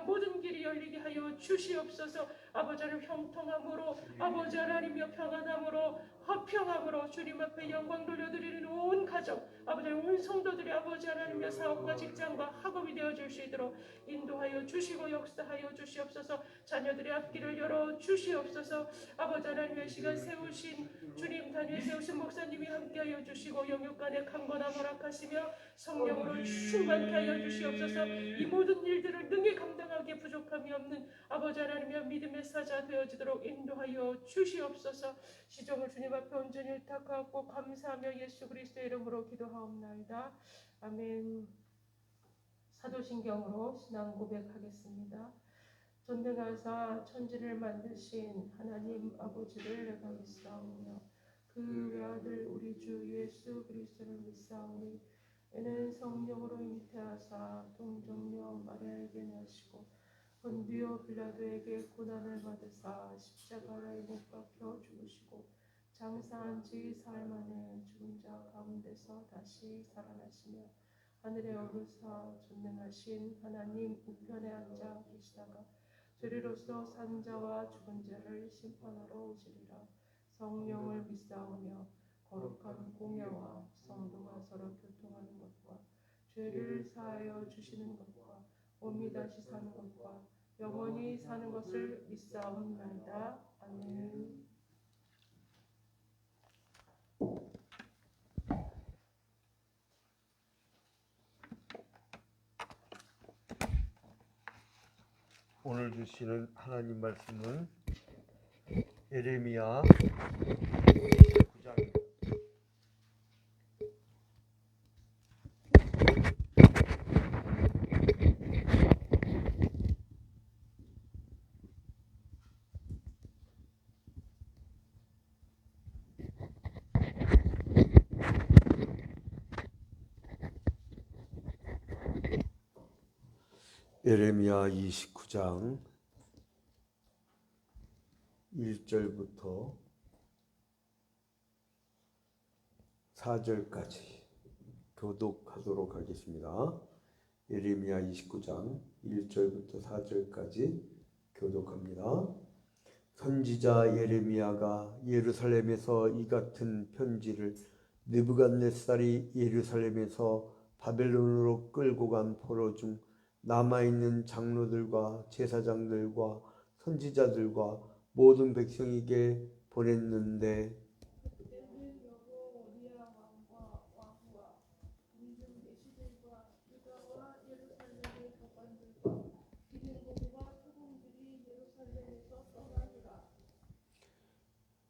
모든 길이 열리게 하여 주시옵소서. 아버지 하나님 형통함으로 아버지 하나님여 평안함으로 화평함으로 주님 앞에 영광 돌려드리는 온 가정 아버지 온 성도들이 아버지 하나님여 사업과 직장과 학업이 되어줄 수 있도록 인도하여 주시고 역사하여 주시옵소서. 자녀들의 앞길을 열어 주시옵소서. 아버지 하나님의 시간 세우신 주님 단위에 세우신 목사님이 함께하여 주시고 영육간에 강건함 허락하시며 성령으로 충만케 하여 주시옵소서. 이 모든 일들을 능히 감당하기에 부족함이 없는 아버지 하나님의 믿음의 사자 되어지도록 인도하여 주시옵소서. 시종을 주님 앞에 온전히 의탁하고 감사하며 예수 그리스도의 이름으로 기도하옵나이다. 아멘. 사도신경으로 신앙 고백하겠습니다. 전능하사 천지를 만드신 하나님 아버지를 내가 믿사오며 그 외아들 우리 주 예수 그리스도를 믿사오니 이는 성령으로 잉태하사 동정녀 마리아에게 나시고 본디오 빌라도에게 고난을 받으사 십자가에 못 박혀 죽으시고 장사한 지 사흘 만에 죽은 자 가운데서 다시 살아나시며 하늘에 오르사 전능하신 하나님 우편에 앉아 계시다가 죄리로서 산 자와 죽은 자를 심판하러 오시리라. 성령을 믿사오며 거룩한 공예와 성도가 서로 교통하는 것과 죄를 사하여 주시는 것과 몸이 다시 사는 것과 영원히 사는 것을 믿사옵나이다. 아멘. 오늘 주시는 하나님 말씀은 예레미야 9장입니다. 예레미야 29장 1절부터 4절까지 교독하도록 하겠습니다. 예레미야 29장 1절부터 4절까지 교독합니다. 선지자 예레미야가 예루살렘에서 이 같은 편지를 느부갓네살이 예루살렘에서 바벨론으로 끌고 간 포로 중 남아있는 장로들과 제사장들과 선지자들과 모든 백성에게 보냈는데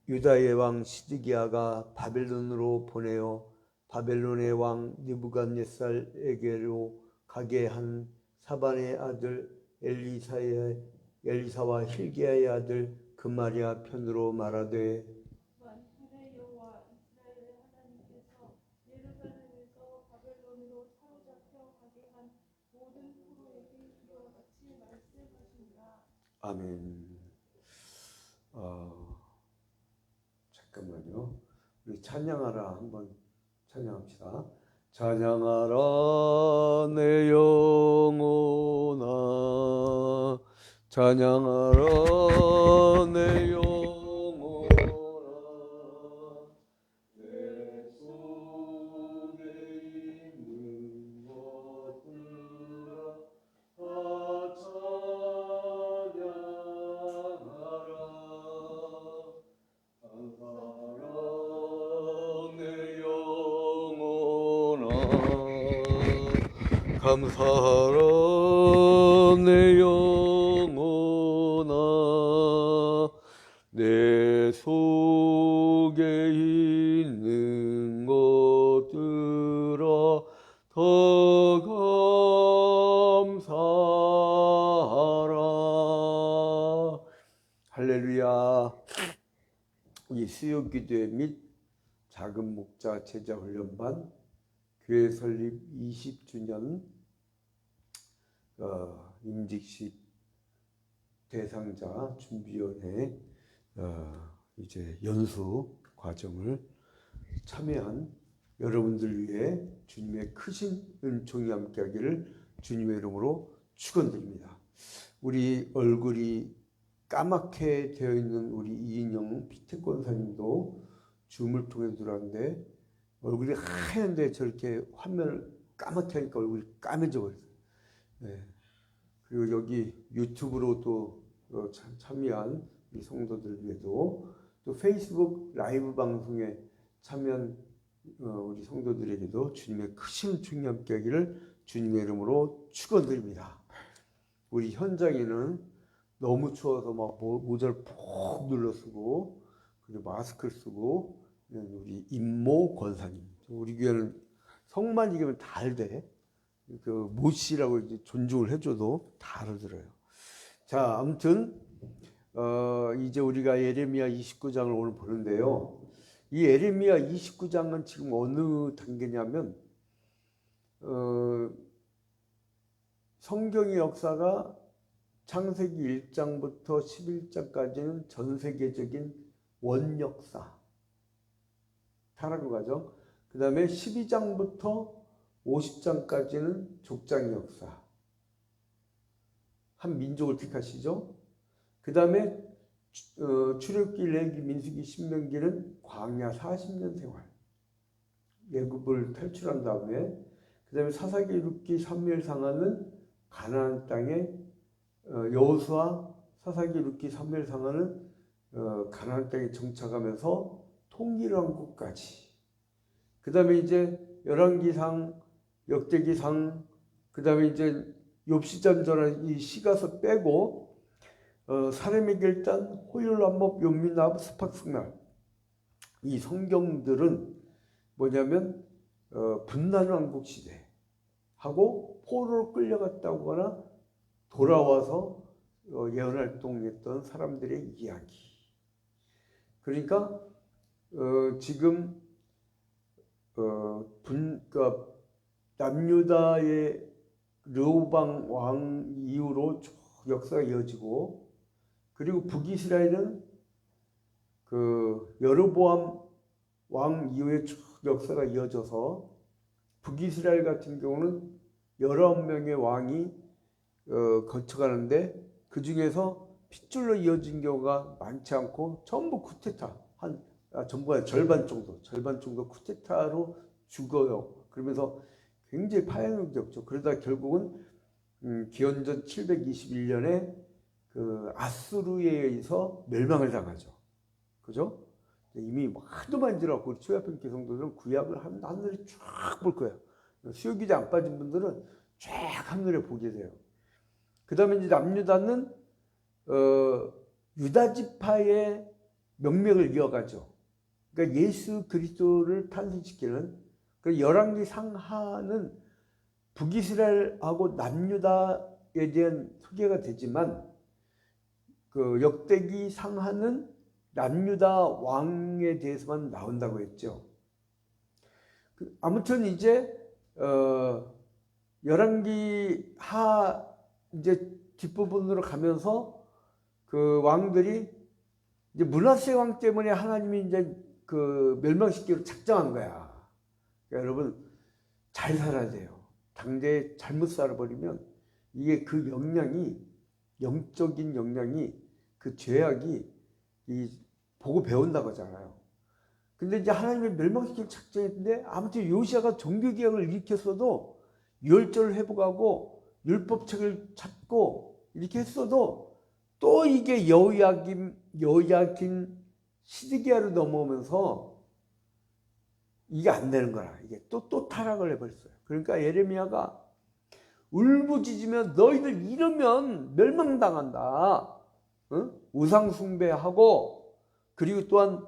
유다의 왕 시드기야가 바벨론으로 보내어 바벨론의 왕 느부갓네살에게로 가게 한 사반의 아들 엘리사와 힐기야의 아들 그마리아 편으로 말하되 만군의 여호와 이스라엘의 하나님께서 예루살렘에서 바벨론으로 사로잡혀 가게 한 모든 포로에게 이와 같이 말씀하시니라. 아멘. 잠깐만요. 우리 찬양하라 한번 찬양합시다. 찬양하라 내 영혼아, 찬양하라 내 영혼아, 내 속에 있는 것들아 다 찬양하라. 감사하라 내 영혼아, 내 속에 있는 것들아 더 감사하라. 할렐루야. 이 수요기도회 및 작은 목자 제자 훈련반 교회 설립 20주년 임직식 대상자 준비위원회 이제 연수 과정을 참여한 여러분들 위해 주님의 크신 은총이 함께하기를 주님의 이름으로 축원드립니다. 우리 얼굴이 까맣게 되어 있는 우리 이인영 피택 권사님도 줌을 통해 들어왔는데 얼굴이 하얀데 저렇게 화면을 까맣게 하니까 얼굴이 까매져 버렸어요. 네. 그리고 여기 유튜브로 또 참여한 이 성도들 위에도 또 페이스북 라이브 방송에 참여한 우리 성도들에게도 주님의 크신 충이 함께 하기를 주님의 이름으로 축원드립니다. 우리 현장에는 너무 추워서 막 모자를 푹 눌러 쓰고 그리고 마스크를 쓰고 우리 임모 권사님, 우리 교회는 성만 이기면 다 알대. 그 모씨라고 이제 존중을 해줘도 다 알아들어요. 자, 아무튼 이제 우리가 예레미야 29장을 오늘 보는데요. 이 예레미야 29장은 지금 어느 단계냐면 성경의 역사가 창세기 1장부터 11장까지는 전 세계적인 원역사 타락을 가죠. 그 다음에 12장부터 50장까지는 족장의 역사, 한 민족을 택하시죠. 그 다음에 출애굽기, 레위기, 민수기, 신명기는 광야 40년 생활, 애굽을 탈출한 다음에 그 다음에 사사기, 룻기, 사무엘, 상하는 가나안 땅에 여호수아, 사사기, 룻기, 사무엘, 상하는 가나안 땅에 정착하면서 통일을 한 곳까지. 그 다음에 이제 열왕기상, 역대기상, 그 다음에 이제 욥시잠전한 이 시가서 빼고 사람의 결단, 호율람법, 요민나합, 스팍승날, 이 성경들은 뭐냐면 분난왕국 시대 하고 포로로 끌려갔다고 하거나 돌아와서 예언활동했던 사람들의 이야기. 그러니까 지금 그러니까 남유다의 르호방 왕 이후로 쭉 역사가 이어지고, 그리고 북이스라엘은 그 여로보암 왕 이후에 쭉 역사가 이어져서 북이스라엘 같은 경우는 19명의 왕이 거쳐가는데 그 중에서 핏줄로 이어진 경우가 많지 않고 전부 쿠데타, 전부가 절반 정도 쿠데타로 죽어요. 그러면서 굉장히 파행을 겪죠. 그러다 결국은 기원전 721년에 그 아수르에 의해서 멸망을 당하죠. 그죠? 이미 하도 많이 들어갖고 우리 초야평교 성도들은 구약을 한눈에 쫙 볼 거예요. 수요기제 안 빠진 분들은 쫙 한눈에 보게 돼요. 그 다음에 이제 남유다는 유다 지파의 명맥을 이어가죠. 그러니까 예수 그리스도를 탄생시키는 그 열왕기 상하는 북이스라엘하고 남유다에 대한 소개가 되지만 그 역대기 상하는 남유다 왕에 대해서만 나온다고 했죠. 아무튼 이제 열왕기 하 이제 뒷부분으로 가면서 그 왕들이 이제 므낫세 왕 때문에 하나님이 이제 그 멸망시키기로 작정한 거야. 그러니까 여러분 잘 살아야 돼요. 당대에 잘못 살아버리면 이게 그 영향이, 영적인 영향이, 그 죄악이 보고 배운다고 하잖아요. 근데 이제 하나님이 멸망시키기로 작정했는데 아무튼 요시아가 종교개혁을 일으켰어도 유월절을 회복하고 율법책을 찾고 이렇게 했어도 또 이게 여호야긴 시드기야로 넘어오면서 이게 안 되는 거라. 이게 또 타락을 해버렸어요. 그러니까 예레미야가 울부짖으면 너희들 이러면 멸망당한다. 응? 우상숭배하고 그리고 또한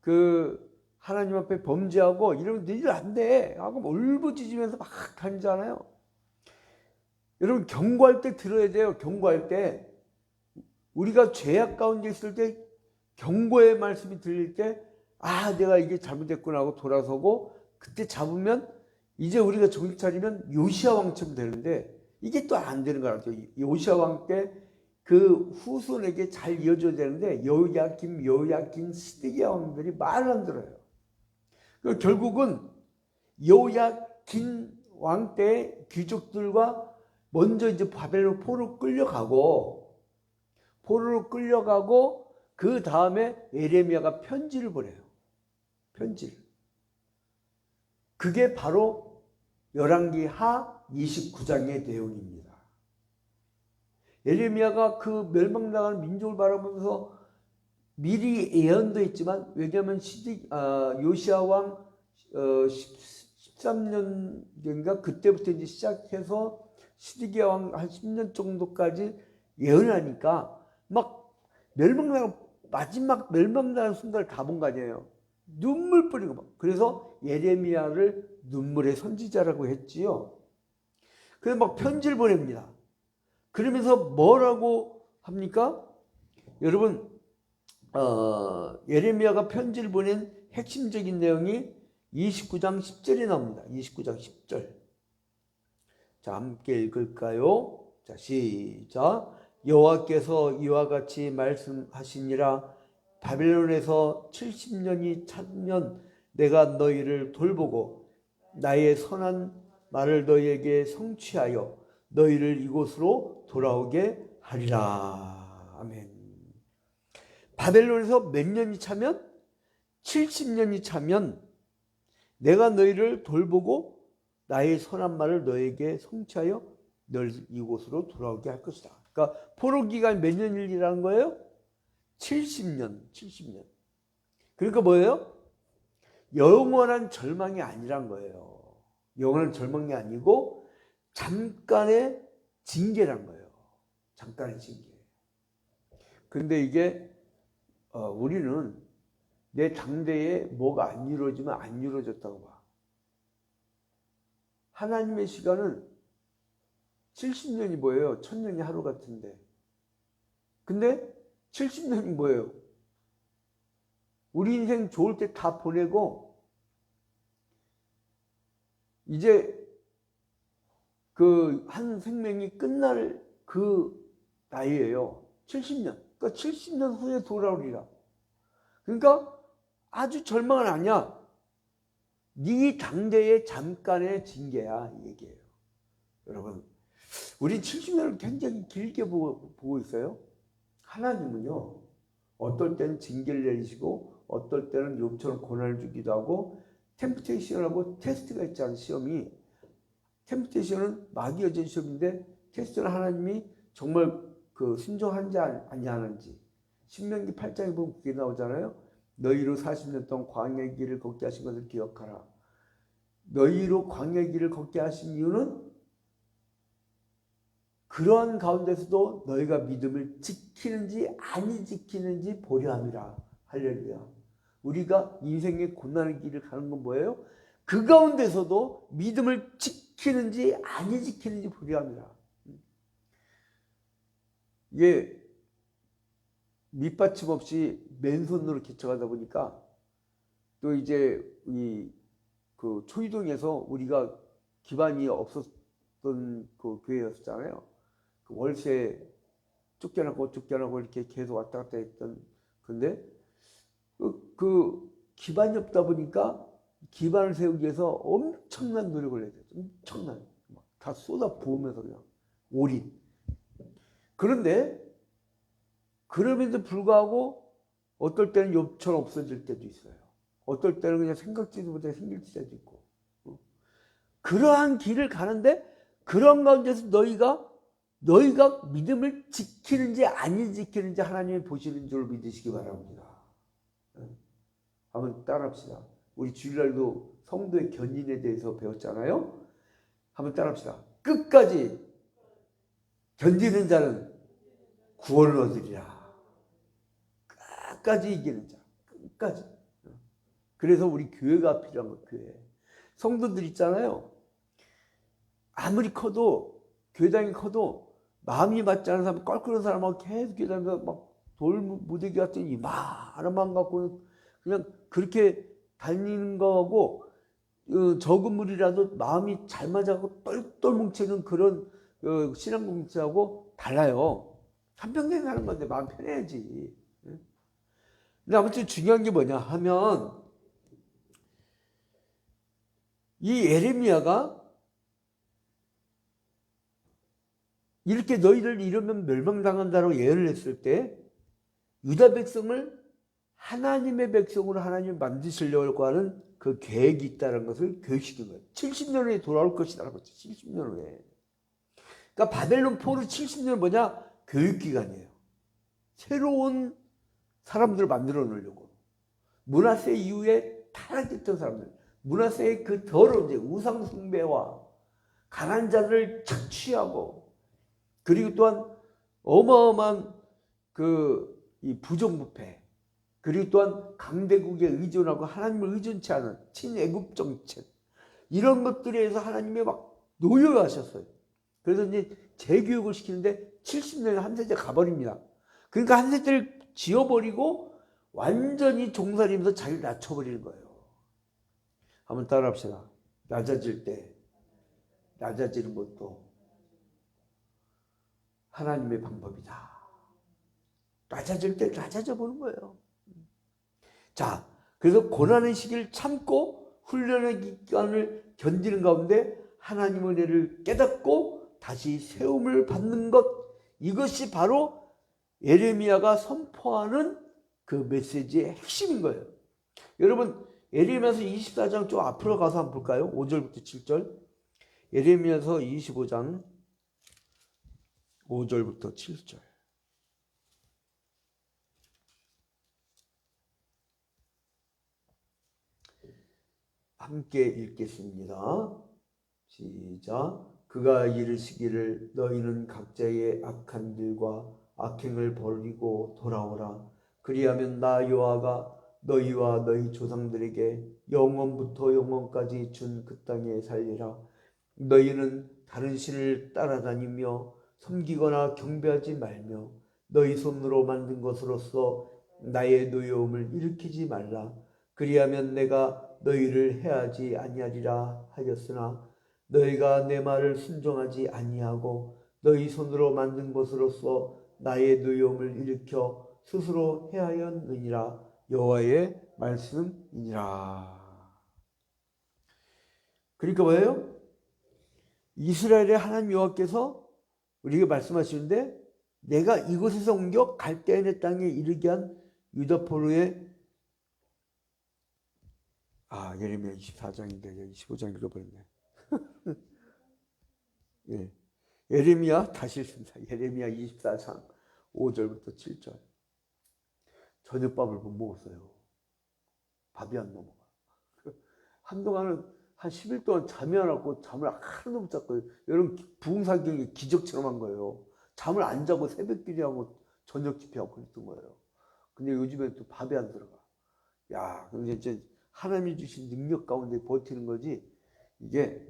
그 하나님 앞에 범죄하고 이러면 너희들 안 돼. 하고 울부짖으면서 막 다니잖아요. 여러분 경고할 때 들어야 돼요. 경고할 때. 우리가 죄악 가운데 있을 때 경고의 말씀이 들릴 때 내가 이게 잘못됐구나 하고 돌아서고 그때 잡으면 이제 우리가 정신 차리면 요시야 왕처럼 되는데 이게 또 안 되는 거 같아요. 요시야 왕 때 그 후손에게 잘 이어져야 되는데 여호야긴, 시드기야 왕들이 말을 안 들어요. 결국은 여호야긴 왕 때 귀족들과 먼저 이제 바벨론 포로 끌려가고 그 다음에 예레미야가 편지를 보내요. 편지를. 그게 바로 열왕기 하 29장의 내용입니다. 예레미야가 그 멸망당하는 민족을 바라보면서 미리 예언도 했지만, 왜냐하면 요시야 왕 13년인가 그때부터 이제 시작해서 시드기야 왕 한 10년 정도까지 예언을 하니까 막 마지막 멸망당하는 순간을 다 본 거 아니에요. 눈물 뿌리고 막. 그래서 예레미야를 눈물의 선지자라고 했지요. 그래서 막 편지를 보냅니다. 그러면서 뭐라고 합니까? 여러분, 예레미야가 편지를 보낸 핵심적인 내용이 29장 10절에 나옵니다. 29장 10절. 자, 함께 읽을까요? 자, 시작. 여호와께서 이와 같이 말씀하시니라. 바벨론에서 70년이 차면 내가 너희를 돌보고 나의 선한 말을 너희에게 성취하여 너희를 이곳으로 돌아오게 하리라. 아멘. 바벨론에서 몇 년이 차면? 70년이 차면 내가 너희를 돌보고 나의 선한 말을 너에게 성취하여 너를 이곳으로 돌아오게 할 것이다. 그러니까 포로 기간이 몇 년이라는 거예요? 70년. 그러니까 뭐예요? 영원한 절망이 아니란 거예요. 영원한 절망이 아니고 잠깐의 징계란 거예요. 잠깐의 징계. 근데 이게 우리는 내 당대에 뭐가 안 이루어지면 안 이루어졌다고 봐. 하나님의 시간은 70년이 뭐예요? 1000년이 하루 같은데. 근데 70년이 뭐예요? 우리 인생 좋을 때 다 보내고 이제 그 한 생명이 끝날 그 나이예요. 70년. 그러니까 70년 후에 돌아오리라. 그러니까 아주 절망은 아니야. 네 당대의 잠깐의 징계야, 이 얘기예요. 여러분, 우리 70년을 굉장히 길게 보고 있어요. 하나님은요, 어떨 때는 징계를 내리시고 어떨 때는 욥처럼 고난을 주기도 하고, 템프테이션하고 테스트가 있잖아요. 시험이. 템프테이션은 마귀가 준 시험인데 테스트는 하나님이 정말 그 순종하는지 아니하는지. 신명기 8장에 보면 그게 나오잖아요. 너희로 40년 동안 광야의 길을 걷게 하신 것을 기억하라. 너희로 광야의 길을 걷게 하신 이유는 그러한 가운데서도 너희가 믿음을 지키는지 아니 지키는지 보려 함이라. 할렐루야. 우리가 인생의 고난의 길을 가는 건 뭐예요? 그 가운데서도 믿음을 지키는지 아니 지키는지 보려 함이라. 이게 밑받침 없이 맨손으로 개척하다 보니까 또 이제 그 초이동에서 우리가 기반이 없었던 그 교회였잖아요. 그 월세 쫓겨나고 이렇게 계속 왔다 갔다 했던. 근데 그 기반이 없다 보니까 기반을 세우기 위해서 엄청난 노력을 해야 돼요. 엄청난. 다 쏟아 부으면서 그냥 올인. 그런데 그럼에도 불구하고 어떨 때는 욥처럼 없어질 때도 있어요. 어떨 때는 그냥 생각지도 못해 생길 때도 있고. 그러한 길을 가는데 그런 가운데서 너희가 믿음을 지키는지 아니 지키는지 하나님이 보시는 줄 믿으시기 바랍니다. 한번 따라합시다. 우리 주일날도 성도의 견인에 대해서 배웠잖아요. 한번 따라합시다. 끝까지 견디는 자는 구원을 얻으리라. 끝까지 이기는 자. 끝까지. 그래서 우리 교회가 필요한 거, 교회. 성도들 있잖아요. 아무리 커도, 교회당이 커도 마음이 맞지 않은 사람, 껄끄러운 사람하고 계속 교회당에서 막 돌무대기 같은 이만한 마음 갖고 그냥 그렇게 다니는 거하고 적은 물이라도 마음이 잘 맞아서 똘똘 뭉치는 그런 신앙 공동체하고 달라요. 한평생 사는 건데 마음 편해야지. 근데 아무튼 중요한 게 뭐냐 하면 이 예레미야가 이렇게 너희를 이러면 멸망당한다라고 예언을 했을 때 유다 백성을 하나님의 백성으로 하나님이 만드시려고 하는 그 계획이 있다는 것을 교육시킨 거예요. 70년 후에 돌아올 것이라고 했죠. 70년 후에. 그러니까 바벨론 포로 70년 뭐냐? 교육기간이에요. 새로운 사람들을 만들어 놓으려고. 므낫세 이후에 타락했던 사람들. 므낫세의 그 더러운 우상 숭배와 강한 자를 착취하고, 그리고 또한 어마어마한 이 부정부패, 그리고 또한 강대국에 의존하고 하나님을 의존치 않은 친애국 정책, 이런 것들에 의해서 하나님이 막 노여하셨어요. 그래서 이제 재교육을 시키는데 70년에 한 세대 가버립니다. 그러니까 한 세대를 지어버리고 완전히 종살이면서 자기를 낮춰버리는 거예요. 한번 따라합시다. 낮아질 때 낮아지는 것도 하나님의 방법이다. 낮아질 때 낮아져 보는 거예요. 자, 그래서 고난의 시기를 참고 훈련의 기간을 견디는 가운데 하나님의 은혜를 깨닫고 다시 세움을 받는 것, 이것이 바로 예레미야가 선포하는 그 메시지의 핵심인 거예요. 여러분, 예레미야서 24장 좀 앞으로 가서 한번 볼까요? 5절부터 7절. 예레미야서 25장 5절부터 7절. 함께 읽겠습니다. 시작. 그가 이르시기를 너희는 각자의 악한 길과 악행을 버리고 돌아오라. 그리하면 나 여호와가 너희와 너희 조상들에게 영원부터 영원까지 준 그 땅에 살리라. 너희는 다른 신을 따라다니며 섬기거나 경배하지 말며 너희 손으로 만든 것으로서 나의 노여움을 일으키지 말라. 그리하면 내가 너희를 해하지 아니하리라 하였으나 너희가 내 말을 순종하지 아니하고 너희 손으로 만든 것으로서 나의 노여움을 일으켜 스스로 해하였느니라. 여호와의 말씀이니라. 그러니까 뭐예요? 이스라엘의 하나님 여호와께서 우리에게 말씀하시는데, 내가 이곳에서 옮겨 갈대아인의 땅에 이르게 한 유다 포로의 예레미야 24장인데 25장 읽어버렸네. 예. 예레미야 다시 읽습니다. 예레미야 24장 5절부터 7절. 저녁밥을 못 먹었어요. 밥이 안 넘어가. 한동안은 한 10일 동안 잠이 안 왔고 잠을 하나도 못 잤고요. 여러분, 부흥사경이 기적처럼 한 거예요. 잠을 안 자고 새벽기도 하고 저녁 집회하고 그랬던 거예요. 근데 요즘엔 또 밥이 안 들어가. 야, 근데 이제 하나님이 주신 능력 가운데 버티는 거지. 이게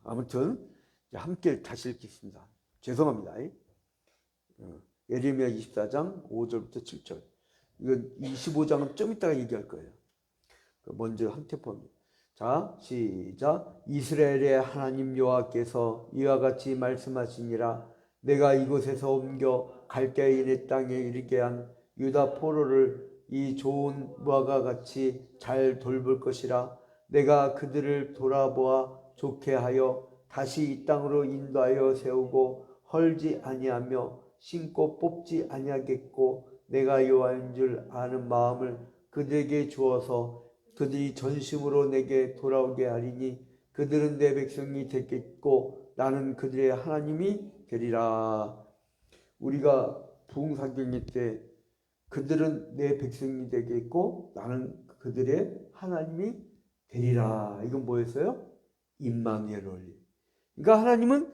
아무튼 함께 다시 읽겠습니다. 죄송합니다. 예레미야 24장 5절부터 7절. 이건 25장은 좀 이따가 얘기할 거예요. 먼저 함께 봅니다. 자, 시작. 이스라엘의 하나님 여호와께서 이와 같이 말씀하시니라. 내가 이곳에서 옮겨 갈대아인의 땅에 이르게 한 유다 포로를 이 좋은 무화과 같이 잘 돌볼 것이라. 내가 그들을 돌아보아 좋게 하여 다시 이 땅으로 인도하여 세우고 헐지 아니하며 심고 뽑지 아니하겠고, 내가 여호와인 줄 아는 마음을 그들에게 주어서 그들이 전심으로 내게 돌아오게 하리니 그들은 내 백성이 되겠고 나는 그들의 하나님이 되리라. 우리가 부흥사경일 때 그들은 내 백성이 되겠고 나는 그들의 하나님이 되리라. 이건 뭐였어요? 임마누엘. 그러니까 하나님은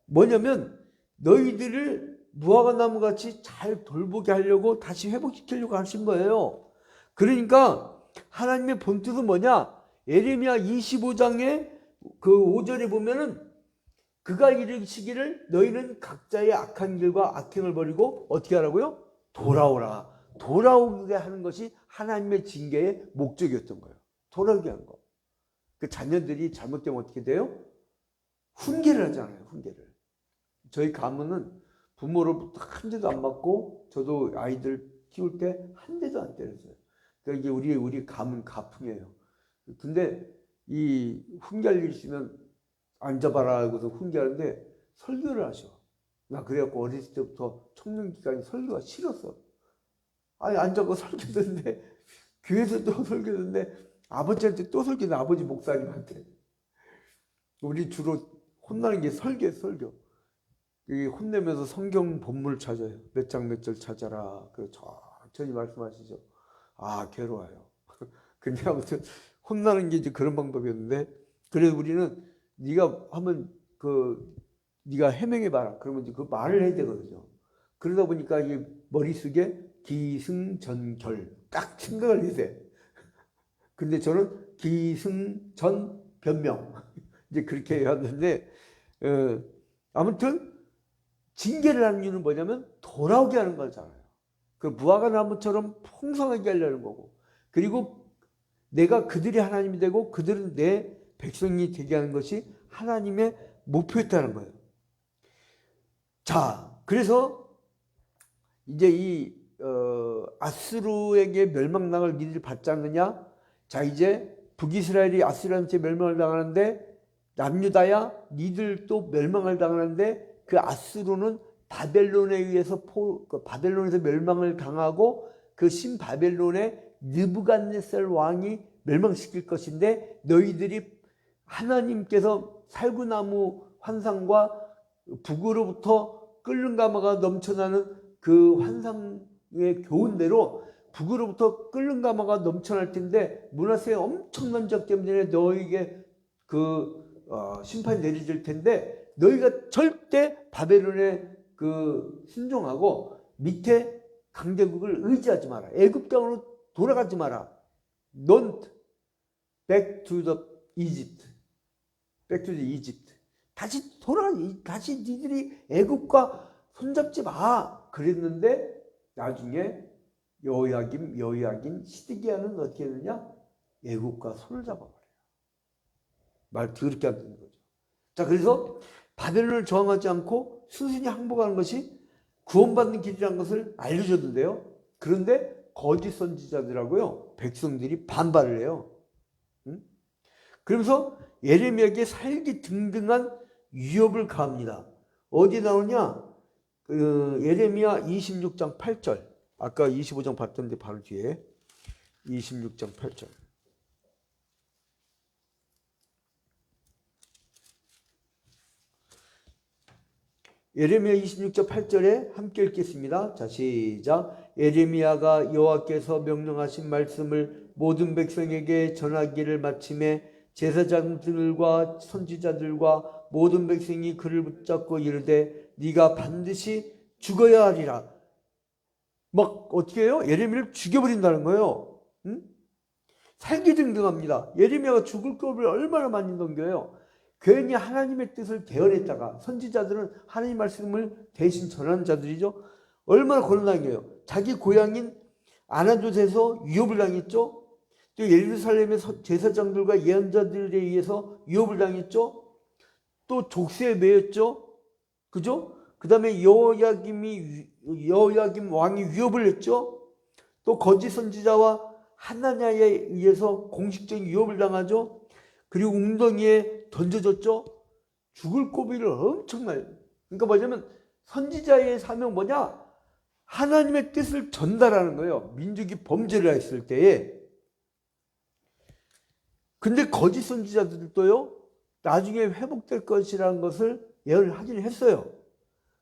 뭐냐면 너희들을 무화과 나무같이 잘 돌보게 하려고 다시 회복시키려고 하신 거예요. 그러니까 하나님의 본뜻은 뭐냐? 예레미야 25장에 그 5절에 보면은 그가 이르시기를 너희는 각자의 악한 길과 악행을 버리고 어떻게 하라고요? 돌아오라. 돌아오게 하는 것이 하나님의 징계의 목적이었던 거예요. 돌아오게 하는 거. 그 자녀들이 잘못되면 어떻게 돼요? 훈계를 하잖아요. 훈계를. 저희 가문은 부모로부터 한 대도 안 맞고, 저도 아이들 키울 때 한 대도 안 때렸어요. 그러니까 이게 우리 가문 가풍이에요. 근데 이 훈계할 일 있으면 앉아봐라 하고서 훈계하는데 설교를 하셔. 나 그래갖고 어렸을 때부터 청년 기간에 설교가 싫었어. 아니 앉아서 설교 듣는데 교회에서 또 설교 듣는데 아버지한테 또 설교, 아버지 목사님한테. 우리 주로 혼나는 게 설교예요, 설교. 이 혼내면서 성경 본문을 찾아요. 몇 장 몇 절 찾아라. 그 천천히 말씀하시죠. 아, 괴로워요. 근데 아무튼 혼나는 게 이제 그런 방법이었는데, 그래서 우리는 네가 하면 네가 해명해 봐라. 그러면 이제 그 말을 해야 되거든요. 그러다 보니까 이 머릿속에 기승전결 딱 생각을 해야 돼. 근데 저는 기승전변명 이제 그렇게 해왔는데, 아무튼 징계를 하는 이유는 뭐냐면 돌아오게 하는 거잖아요. 그 무화과 나무처럼 풍성하게 하려는 거고, 그리고 내가 그들이 하나님이 되고 그들은 내 백성이 되게 하는 것이 하나님의 목표였다는 거예요. 자, 그래서 이제 이 아수르에게 멸망당할 니들이 받지 않느냐? 자, 이제 북이스라엘이 아수르한테 멸망을 당하는데, 남유다야 니들도 멸망을 당하는데, 그 아수르는 바벨론에 의해서 바벨론에서 멸망을 당하고 그 신바벨론의 느부갓네살 왕이 멸망시킬 것인데, 너희들이 하나님께서 살구나무 환상과 북으로부터 끓는 가마가 넘쳐나는 그 환상의 교훈대로 북으로부터 끓는 가마가 넘쳐날 텐데, 므낫세의 엄청난 적 때문에 너희에게 심판이 내려질 텐데, 너희가 절대 바벨론에 순종하고 밑에 강대국을 의지하지 마라. 애굽 땅으로 돌아가지 마라. Don't back to the Egypt. Back to the Egypt. 다시 니들이 애굽과 손잡지 마. 그랬는데 나중에 여호야김 시드기야는 어떻게 했느냐? 애굽과 손을 잡아버려요. 말 더럽게 안 듣는 거죠. 자, 그래서 바벨론을 저항하지 않고 순순히 항복하는 것이 구원받는 길이라는 것을 알려줬는데요. 그런데 거짓 선지자들하고요, 백성들이 반발을 해요. 그러면서 예레미야에게 살기 등등한 위협을 가합니다. 어디 나오냐? 예레미야 26장 8절. 아까 25장 봤던데 바로 뒤에 26장 8절. 예레미야 26장 8절에 함께 읽겠습니다. 자, 시작. 예레미야가 여호와께서 명령하신 말씀을 모든 백성에게 전하기를 마침에 제사장들과 선지자들과 모든 백성이 그를 붙잡고 이르되 네가 반드시 죽어야 하리라. 막 어떻게 해요? 예레미야를 죽여버린다는 거예요. 살기등등합니다. 예레미야가 죽을 겁을 얼마나 많이 넘겨요. 괜히 하나님의 뜻을 게을했다가, 선지자들은 하나님 말씀을 대신 전하는 자들이죠. 얼마나 곤란해요. 자기 고향인 아나돗에서 위협을 당했죠. 또 예루살렘의 제사장들과 예언자들에 의해서 위협을 당했죠. 또 족쇄에 매였죠. 그죠? 그 다음에 여호야김 왕이 위협을 했죠. 또 거짓 선지자와 하나냐에 의해서 공식적인 위협을 당하죠. 그리고 웅덩이에 던져졌죠. 죽을 고비를 엄청나요. 그러니까 뭐냐면 선지자의 사명 뭐냐? 하나님의 뜻을 전달하는 거예요. 민족이 범죄를 했을 때에. 근데 거짓 선지자들도요, 나중에 회복될 것이라는 것을 예언을 하긴 했어요.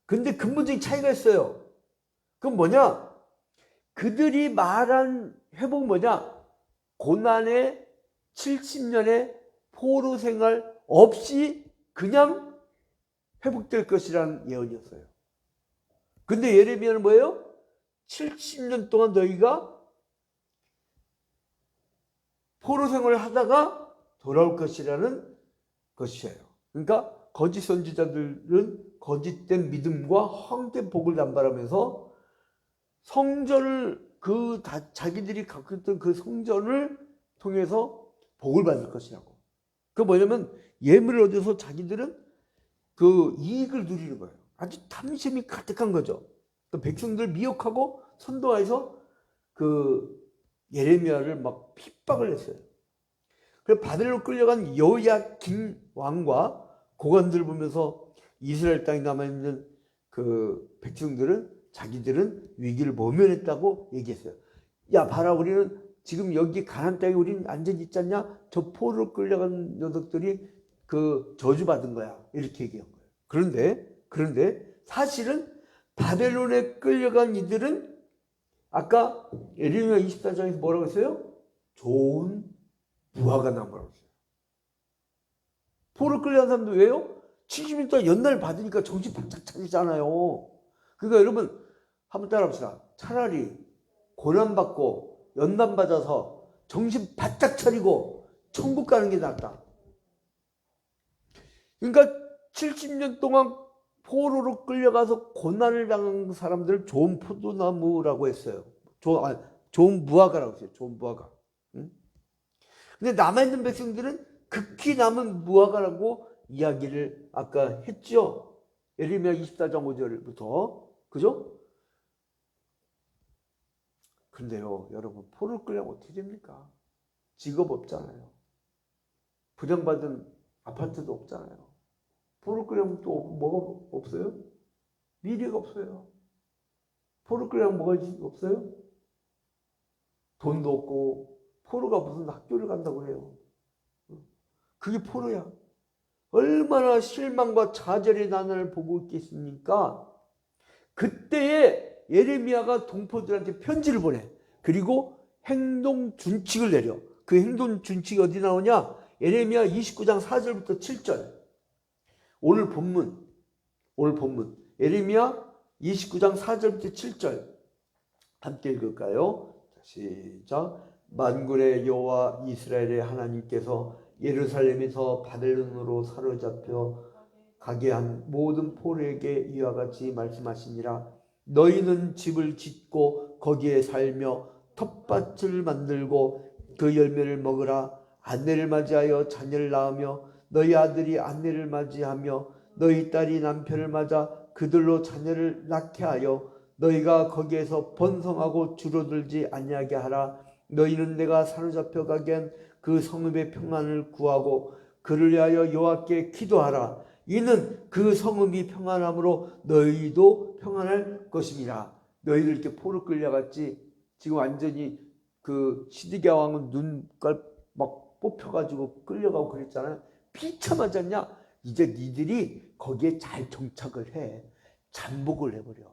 근데 근본적인 차이가 있어요. 그건 뭐냐? 그들이 말한 회복은 뭐냐? 고난의 70년의 포로 생활 없이 그냥 회복될 것이라는 예언이었어요. 근데 예레미야는 뭐예요? 70년 동안 너희가 포로 생활을 하다가 돌아올 것이라는 것이에요. 그러니까 거짓 선지자들은 거짓된 믿음과 허황된 복을 남발하면서 성전을 자기들이 갖고 있던 그 성전을 통해서 복을 받을 것이라고. 그 뭐냐면 예물을 얻어서 자기들은 그 이익을 누리는 거예요. 아주 탐심이 가득한 거죠. 그 백성들 미혹하고 선동해서 그 예레미야를 막 핍박을 했어요. 그래서 바벨론으로 끌려간 여호야김 왕과 고관들을 보면서 이스라엘 땅에 남아있는 그 백성들은 자기들은 위기를 모면했다고 얘기했어요. 야 봐라, 우리는 지금 여기 가나안 땅에 우리는 안전히 있지 않냐? 저 포로로 끌려간 녀석들이 그 저주받은 거야, 이렇게 얘기한 거예요. 그런데 사실은 바벨론에 끌려간 이들은 아까 예레미야 24장에서 뭐라고 했어요? 좋은 무화과 나무라고 했어요. 포로 끌려간 사람들 왜요? 70년 동안 연단을 받으니까 정신 바짝 차리잖아요. 그러니까 여러분 한번 따라합시다. 차라리 고난받고 연단받아서 정신 바짝 차리고 천국 가는 게 낫다. 그러니까 70년 동안 포로로 끌려가서 고난을 당한 사람들을 좋은 포도나무라고 했어요. 좋은 무화과라고 했어요. 좋은 무화과. 응? 근데 남아있는 백성들은 극히 남은 무화과라고 이야기를 아까 했죠. 예레미야 24장 5절부터. 그죠? 근데요, 여러분, 포로를 끌려면 어떻게 됩니까? 직업 없잖아요. 분양받은 아파트도 없잖아요. 포로를 끌려면 또 뭐가 없어요? 미래가 없어요. 포로를 끌려면 뭐가 없어요? 돈도 없고, 포로가 무슨 학교를 간다고 해요. 그게 포로야. 얼마나 실망과 좌절의 나날을 보고 있겠습니까? 그때에 예레미야가 동포들한테 편지를 보내. 그리고 행동 준칙을 내려. 그 행동 준칙이 어디 나오냐? 예레미야 29장 4절부터 7절. 오늘 본문. 예레미야 29장 4절부터 7절. 함께 읽을까요? 시작. 만군의 여호와 이스라엘의 하나님께서 예루살렘에서 바벨론으로 사로잡혀 가게 한 모든 포로에게 이와 같이 말씀하시니라. 너희는 집을 짓고 거기에 살며 텃밭을 만들고 그 열매를 먹으라. 아내를 맞이하여 자녀를 낳으며 너희 아들이 아내를 맞이하며 너희 딸이 남편을 맞아 그들로 자녀를 낳게 하여 너희가 거기에서 번성하고 줄어들지 아니하게 하라. 너희는 내가 사로잡혀 가게 한 그 성읍의 평안을 구하고 그를 위하여 여호와께 기도하라. 이는 그 성읍이 평안함으로 너희도 평안할 것입니다. 너희들 이렇게 포로 끌려갔지. 지금 완전히 그 시드기야 왕은 눈깔 막 뽑혀가지고 끌려가고 그랬잖아요. 비참하잖냐? 이제 니들이 거기에 잘 정착을 해. 잠복을 해버려.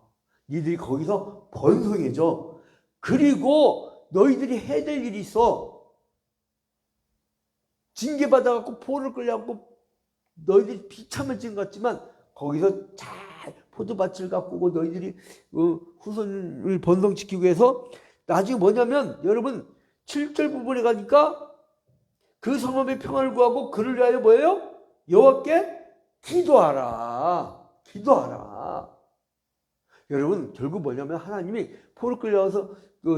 니들이 거기서 번성해져. 그리고 너희들이 해야 될 일이 있어. 징계받아갖고 포로를 끌려갖고 너희들이 비참해진 것 같지만 거기서 잘 포도밭을 가꾸고 너희들이 후손을 번성시키기 위해서 나중에 뭐냐면 여러분 7절 부분에 가니까 그 성읍의 평안을 구하고 그를 위하여 뭐예요? 여호와께 기도하라. 여러분 결국 뭐냐면 하나님이 포로 끌려와서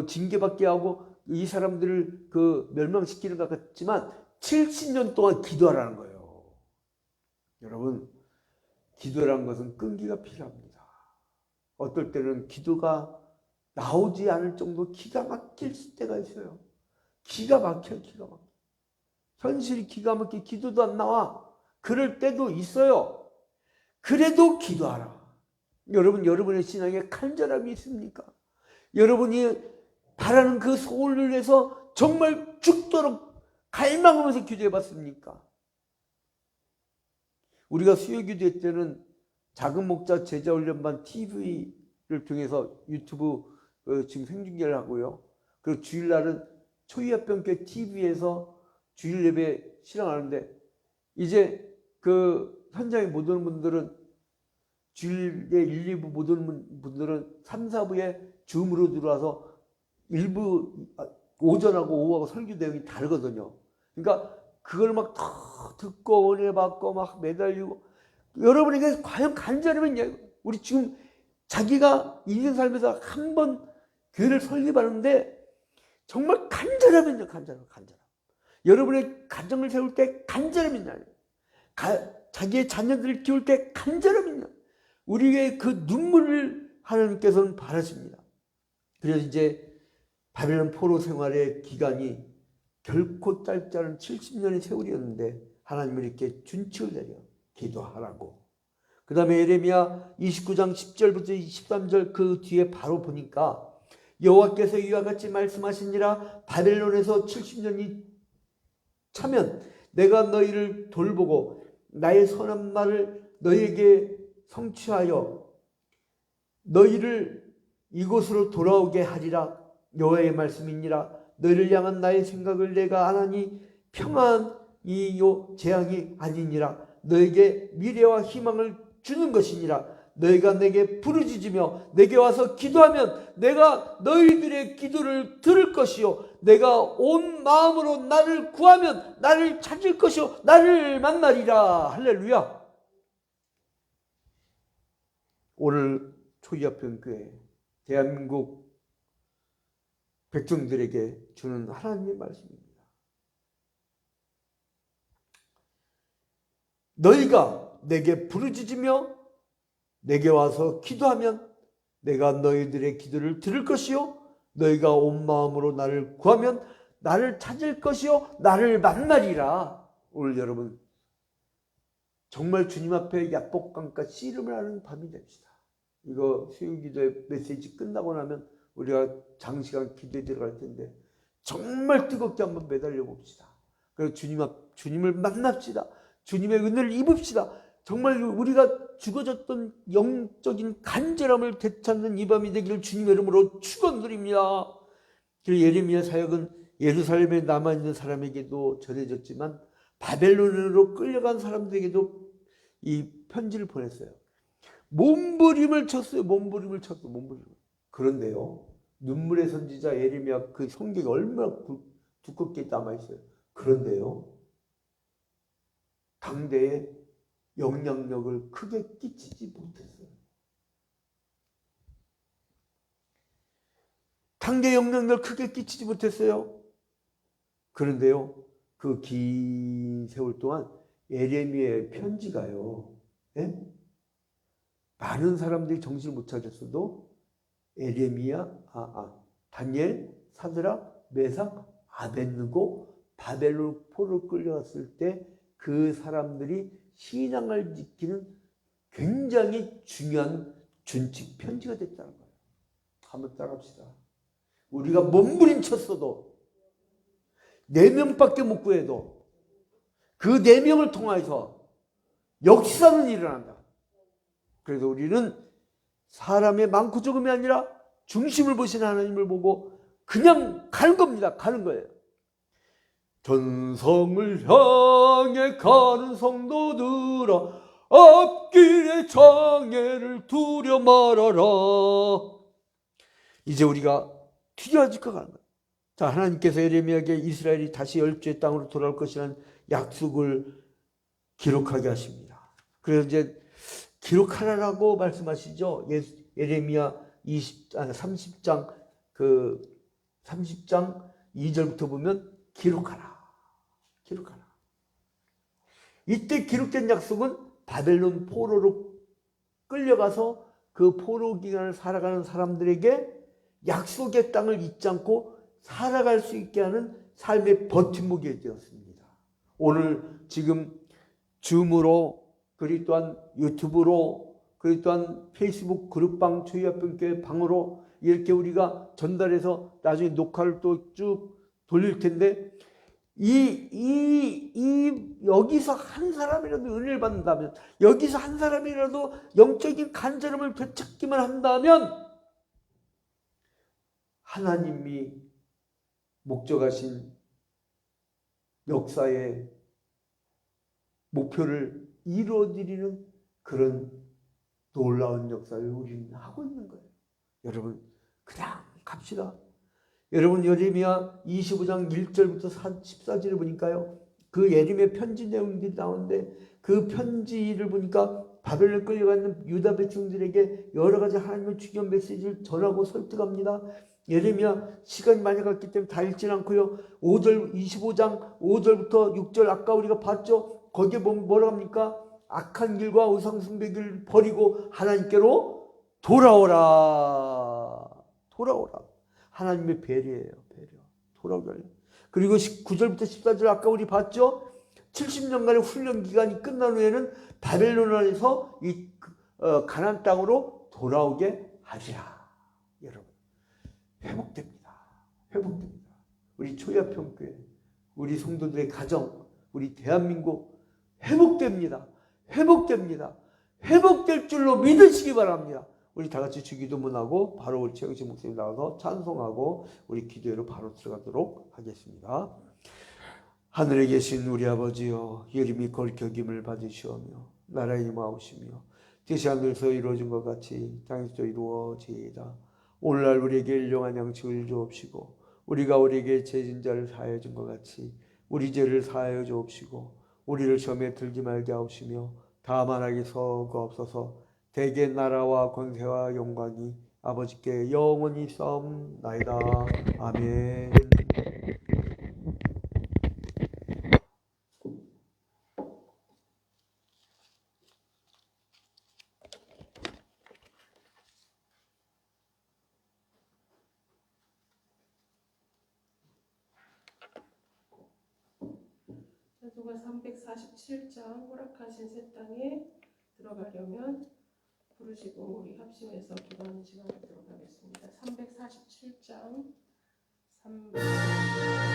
징계받게 하고 이 사람들을 멸망시키는 것 같지만 70년 동안 기도하라는 거예요. 여러분 기도라는 것은 끈기가 필요합니다. 어떨 때는 기도가 나오지 않을 정도 기가 막힐 때가 있어요. 기가 막혀. 현실이 기가 막혀 기도도 안 나와. 그럴 때도 있어요. 그래도 기도하라. 여러분 여러분의 신앙에 간절함이 있습니까? 여러분이 바라는 그 소원을 위해서 정말 죽도록 갈망하면서 기도해 봤습니까? 우리가 수요 기도회 때는 작은 목자 제자 훈련반 TV를 통해서 유튜브 지금 생중계를 하고요. 그리고 주일날은 초이합병교 TV에서 주일 예배 실행하는데 이제 그 현장에 못 오는 분들은 주일에 1, 2부 못 오는 분들은 3, 4부에 줌으로 들어와서 일부 오전하고 오후하고 설교 내용이 다르거든요. 그러니까 그걸 막 더 듣고 은혜 받고 막 매달리고 여러분에게 과연 간절하면 우리 지금 자기가 인생 살면서 한 번 교회를 설립하는데 정말 간절하면요. 여러분의 가정을 세울 때 간절하면요. 자기의 자녀들을 키울 때 간절하면요. 우리의 그 눈물을 하나님께서는 바라십니다. 그래서 이제 바벨론 포로 생활의 기간이 결코 짧지 않은 70년의 세월이었는데 하나님은 이렇게 준칙을 내려 기도하라고. 그 다음에 예레미야 29장 10절부터 23절 그 뒤에 바로 보니까 여호와께서 이와 같이 말씀하시니라 바벨론에서 70년이 차면 내가 너희를 돌보고 나의 선한 말을 너희에게 성취하여 너희를 이곳으로 돌아오게 하리라. 여호와의 말씀이니라. 너희를 향한 나의 생각을 내가 안 하니 평안이요 재앙이 아니니라. 너에게 미래와 희망을 주는 것이니라. 너희가 내게 부르짖으며 내게 와서 기도하면 내가 너희들의 기도를 들을 것이요 내가 온 마음으로 나를 구하면 나를 찾을 것이요 나를 만나리라. 할렐루야. 오늘 초기화평교회 대한민국 백성들에게 주는 하나님의 말씀입니다. 너희가 내게 부르짖으며 내게 와서 기도하면 내가 너희들의 기도를 들을 것이요 너희가 온 마음으로 나를 구하면 나를 찾을 것이요 나를 만나리라. 오늘 여러분 정말 주님 앞에 약복강가 씨름을 하는 밤이 됩시다. 이거 수요기도의 메시지 끝나고 나면 우리가 장시간 기도에 들어갈 텐데 정말 뜨겁게 한번 매달려 봅시다. 그래서 주님을 만납시다. 주님의 은혜를 입읍시다. 정말 우리가 죽어졌던 영적인 간절함을 되찾는 이 밤이 되기를 주님의 이름으로 축원드립니다. 예레미야 사역은 예루살렘에 남아있는 사람에게도 전해졌지만 바벨론으로 끌려간 사람들에게도 이 편지를 보냈어요. 몸부림을 쳤어요. 몸부림을. 그런데요, 눈물의 선지자 예레미야 그 성경이 얼마나 두껍게 남아있어요. 그런데요, 당대에 영향력을 크게 끼치지 못했어요. 당대에 영향력을 크게 끼치지 못했어요. 그런데요, 그 긴 세월 동안 예레미야의 편지가요, 예? 많은 사람들이 정신을 못 차렸어도 예레미야, 다니엘, 사드락, 메삭, 아벳느고 바벨론 포로 끌려갔을 때 그 사람들이 신앙을 지키는 굉장히 중요한 준칙 편지가 됐다는 거예요. 한번 따라합시다. 우리가 몸부림쳤어도 4명밖에 못 구해도 그 4명을 통해서 역사는 일어난다. 그래서 우리는 사람의 많고 적음이 아니라 중심을 보시는 하나님을 보고 그냥 가는 겁니다. 가는 거예요. 전성을 향해 가는 성도들아 앞길의 장애를 두려 말아라. 이제 우리가 튀겨지고 가는 거예요. 자, 하나님께서 예레미야에게 이스라엘이 다시 열주의 땅으로 돌아올 것이라는 약속을 기록하게 하십니다. 그래서 이제 기록하라라고 말씀하시죠. 예레미야 30장 2절부터 보면 기록하라. 이때 기록된 약속은 바벨론 포로로 끌려가서 그 포로 기간을 살아가는 사람들에게 약속의 땅을 잊지 않고 살아갈 수 있게 하는 삶의 버팀목이 되었습니다. 오늘 지금 줌으로 그리고 또한 유튜브로 그리고 또한 페이스북 그룹방 초기화평교회 방으로 이렇게 우리가 전달해서 나중에 녹화를 또 쭉 돌릴 텐데 여기서 한 사람이라도 은혜를 받는다면 여기서 한 사람이라도 영적인 간절함을 되찾기만 한다면 하나님이 목적하신 역사의 목표를 이루어드리는 그런 놀라운 역사를 우리는 하고 있는 거예요. 여러분 그냥 갑시다. 여러분 예레미야 25장 1절부터 14절을 보니까요. 그 예레미야 편지 내용들이 나오는데 그 편지를 보니까 바벨론 끌려가 있는 유다 백성들에게 여러 가지 하나님의 중요한 메시지를 전하고 설득합니다. 예레미야 시간이 많이 갔기 때문에 다 읽지는 않고요. 25장 5절부터 6절 아까 우리가 봤죠. 거기에 보면 뭐라고 합니까? 악한 길과 우상숭배 길을 버리고 하나님께로 돌아오라. 하나님의 배려예요. 돌아오라. 그리고 9절부터 14절 아까 우리 봤죠. 70년간의 훈련 기간이 끝난 후에는 바벨론 안에서 가나안 땅으로 돌아오게 하시라. 여러분, 회복됩니다. 회복됩니다. 우리 초야평교회, 우리 성도들의 가정, 우리 대한민국 회복됩니다. 회복됩니다. 회복될 줄로 믿으시기 바랍니다. 우리 다 같이 주기도문하고 바로 우리 최영식 목사님 나와서 찬송하고 우리 기도회로 바로 들어가도록 하겠습니다. 하늘에 계신 우리 아버지여, 예림이 걸켜김을 받으시오며 나라의 임하오시며 뜻이 하늘에서 이루어진 것 같이 땅에서도 이루어지이다. 오늘날 우리에게 일용할 양식을 주옵시고 우리가 우리에게 죄진 자를 사하여 준 것 같이 우리 죄를 사하여 주옵시고 우리를 시험에 들지 말게 하옵시며 다만 악에서 구하옵소서. 대개 나라와 권세와 영광이 아버지께 영원히 싸움나이다. 아멘. 누가 347장 허락하신 새 땅에 들어가려면 부르시고 우리 합심해서 기도하는 시간에 들어가겠습니다. 347장 300